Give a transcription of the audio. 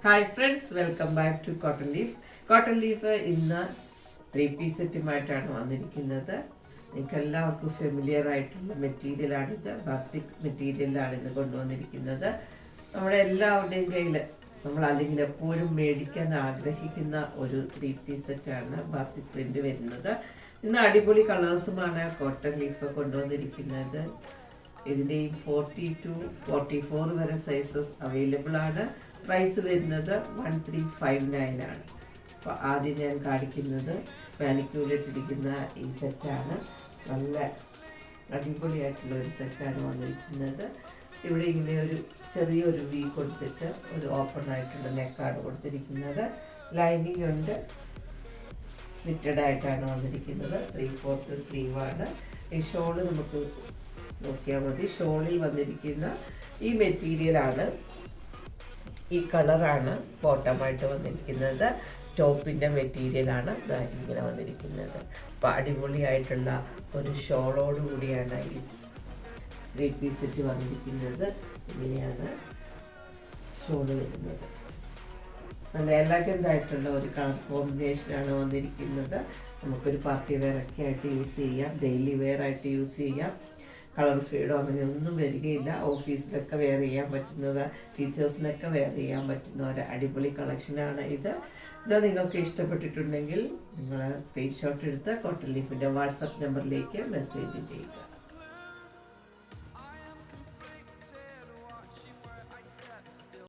Hi friends, welcome back to cotton leaf. Cotton leaf ഇന്ന് 3-piece സെറ്റുമായിട്ടാണ് വന്നിരിക്കുന്നത്. നിങ്ങൾക്ക് എല്ലാവർക്കും ഫെമിലിയർ ആയിട്ടുള്ള മെറ്റീരിയലാണിത്. ബാത്തിക് മെറ്റീരിയലാണ് ഇന്ന് കൊണ്ടുവന്നിരിക്കുന്നത്. നമ്മുടെ എല്ലാവരുടെയും കയ്യിൽ നമ്മൾ അല്ലെങ്കിൽ എപ്പോഴും മേടിക്കാൻ ആഗ്രഹിക്കുന്ന ഒരു 3-piece സെറ്റാണ് ബാത്തിക് പ്രിന്റ് വരുന്നത്. ഇന്ന് അടിപൊളി കളേഴ്സുമാണ് കോട്ടൺ ലീഫ് കൊണ്ടുവന്നിരിക്കുന്നത്. ഇതിൻ്റെയും 40 to 44 വരെ സൈസസ് അവൈലബിൾ ആണ്. പ്രൈസ് വരുന്നത് 1359 ആണ്. അപ്പോൾ ആദ്യം ഞാൻ കാണിക്കുന്നത് മാനിക്യൂരിട്ടിരിക്കുന്ന ഈ സെറ്റാണ്. നല്ല അടിപൊളിയായിട്ടുള്ള ഒരു സെറ്റാണ് വന്നിരിക്കുന്നത്. ഇവിടെ ഇങ്ങനെ ഒരു ചെറിയൊരു വി കൊടുത്തിട്ട് ഒരു ഓപ്പൺ ആയിട്ടുള്ള നെക്കാണ് കൊടുത്തിരിക്കുന്നത്. ലൈനിങ് ഉണ്ട്, സ്ലിറ്റഡ് ആയിട്ടാണ് വന്നിരിക്കുന്നത്. 3/4 സ്ലീവാണ്. ഈ ഷോള് നമുക്ക് നോക്കിയാൽ മതി. ഷോളിൽ വന്നിരിക്കുന്ന ഈ മെറ്റീരിയലാണ്, ഈ കളറാണ് ബോട്ടമായിട്ട് വന്നിരിക്കുന്നത്. ടോപ്പിൻ്റെ മെറ്റീരിയലാണ് ഇങ്ങനെ വന്നിരിക്കുന്നത്. അപ്പോൾ അടിപൊളിയായിട്ടുള്ള ഒരു ഷോളോട് കൂടിയാണ് ഈ 3-piece സെറ്റ് വന്നിരിക്കുന്നത്. ഇങ്ങനെയാണ് ഷോള് വരുന്നത്. നല്ല എലഗൻ്റ് ആയിട്ടുള്ള ഒരു കളർ കോമ്പിനേഷനാണ് വന്നിരിക്കുന്നത്. നമുക്കൊരു പാർട്ടി വെയർ ഒക്കെ ആയിട്ട് യൂസ് ചെയ്യാം, ഡെയിലി വെയർ ആയിട്ട് യൂസ് ചെയ്യാം. കളർ ഫീഡോ അങ്ങനെയൊന്നും വരികയില്ല. ഓഫീസിലൊക്കെ വെയർ ചെയ്യാൻ പറ്റുന്നത്, ടീച്ചേഴ്സിനൊക്കെ വെയർ ചെയ്യാൻ പറ്റുന്ന ഒരു അടിപൊളി കളക്ഷനാണ് ഇത്. നിങ്ങൾക്ക് ഇഷ്ടപ്പെട്ടിട്ടുണ്ടെങ്കിൽ നിങ്ങൾ സ്ക്രീൻഷോട്ട് എടുത്ത് കോട്ടൺ ലീഫിൻ്റെ വാട്സപ്പ് നമ്പറിലേക്ക് മെസ്സേജ് ചെയ്യുക.